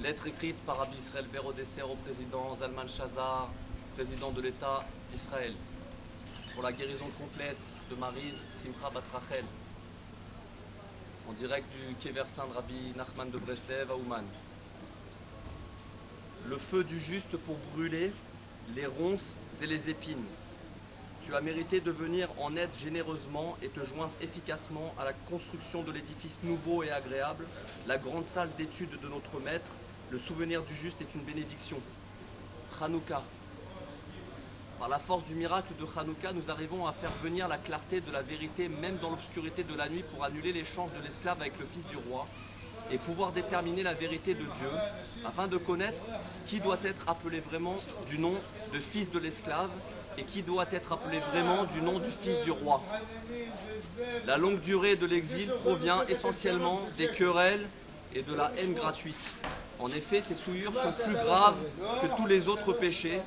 Lettre écrite par Rabbi Israël Berodesser au président Zalman Shazar, président de l'État d'Israël, pour la guérison complète de Maryse Simcha Bat Rachel, en direct du Kever Saint de Rabbi Nachman de Breslev à Ouman. Le feu du juste pour brûler les ronces et les épines. Tu as mérité de venir en aide généreusement et te joindre efficacement à la construction de l'édifice nouveau et agréable, la grande salle d'études de notre Maître. Le souvenir du juste est une bénédiction. Hanouka. Par la force du miracle de Hanouka, nous arrivons à faire venir la clarté de la vérité même dans l'obscurité de la nuit pour annuler l'échange de l'esclave avec le fils du roi et pouvoir déterminer la vérité de Dieu afin de connaître qui doit être appelé vraiment du nom de fils de l'esclave et qui doit être appelé vraiment du nom du fils du roi. La longue durée de l'exil provient essentiellement des querelles et de la haine gratuite. En effet, ces souillures sont plus graves que tous les autres péchés,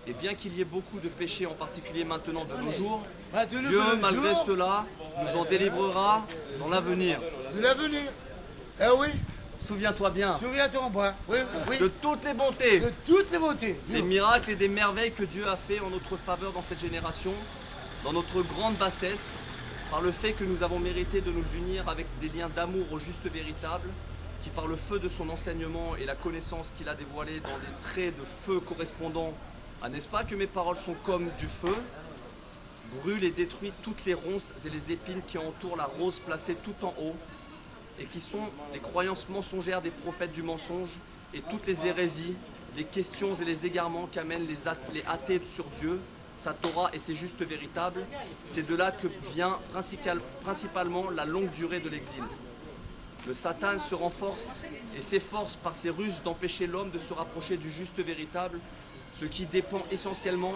et bien qu'il y ait beaucoup de péchés, en particulier maintenant de nos jours, Dieu, malgré cela, nous en délivrera dans l'avenir. De l'avenir. Eh oui. Souviens-toi bien. Souviens-toi, moi. Oui, oui. De toutes les bontés. De toutes les bontés. Des miracles et des merveilles que Dieu a fait en notre faveur dans cette génération, dans notre grande bassesse, par le fait que nous avons mérité de nous unir avec des liens d'amour au juste véritable, qui par le feu de son enseignement et la connaissance qu'il a dévoilée dans des traits de feu correspondants à, n'est-ce pas que mes paroles sont comme du feu, brûle et détruit toutes les ronces et les épines qui entourent la rose placée tout en haut, et qui sont les croyances mensongères des prophètes du mensonge et toutes les hérésies, les questions et les égarements qu'amènent les athées sur Dieu, sa Torah et ses justes véritables. C'est de là que vient principalement la longue durée de l'exil. Le Satan se renforce et s'efforce par ses ruses d'empêcher l'homme de se rapprocher du juste véritable, ce qui dépend essentiellement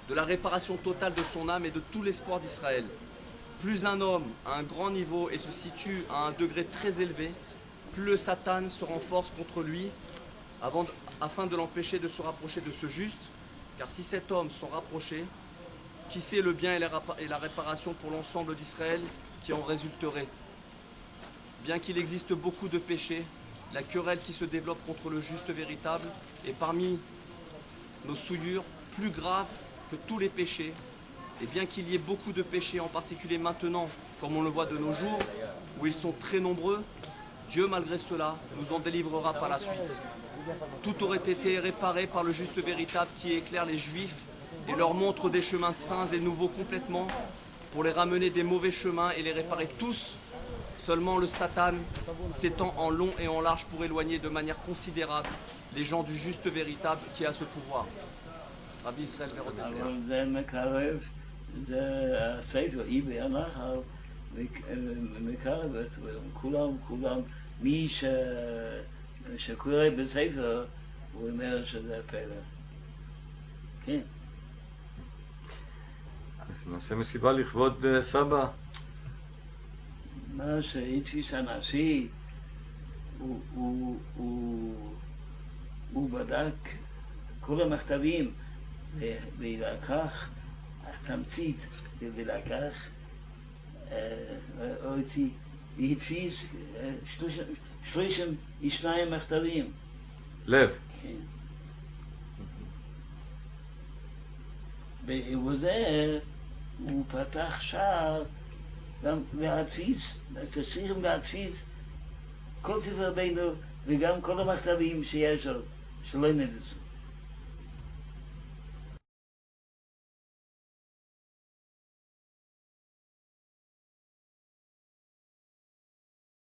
de la réparation totale de son âme et de tout l'espoir d'Israël. Plus un homme a un grand niveau et se situe à un degré très élevé, plus le Satan se renforce contre lui afin de l'empêcher de se rapprocher de ce juste, car si cet homme s'en rapprochait, qui sait le bien et la réparation pour l'ensemble d'Israël qui en résulterait. Bien qu'il existe beaucoup de péchés, la querelle qui se développe contre le juste véritable est parmi nos souillures plus grave que tous les péchés. Et bien qu'il y ait beaucoup de péchés, en particulier maintenant, comme on le voit de nos jours, où ils sont très nombreux, Dieu, malgré cela, nous en délivrera par la suite. Tout aurait été réparé par le juste véritable qui éclaire les Juifs et leur montre des chemins saints et nouveaux complètement pour les ramener des mauvais chemins et les réparer tous. Seulement le Satan s'étend en long et en large pour éloigner de manière considérable les gens du juste véritable qui a ce pouvoir. Rabbi Israël Berodesser. זה הספר, היא והנחל, מקרבת, כולם, מי שקורא בספר, הוא אומר שזה פלא. כן. אז נעשה מסיבה לכבוד סבא. מה שהתפיס הנשיא, הוא בדק כל המכתבים, ולקח תמצית ולקח, הוציא, והתפיס 32 מכתבים. לב. כן. ובזה הוא פתח שער גם להדפיס, צריכים להדפיס כל ספר בינו וגם כל המכתבים שיש עוד, שלא נדעו.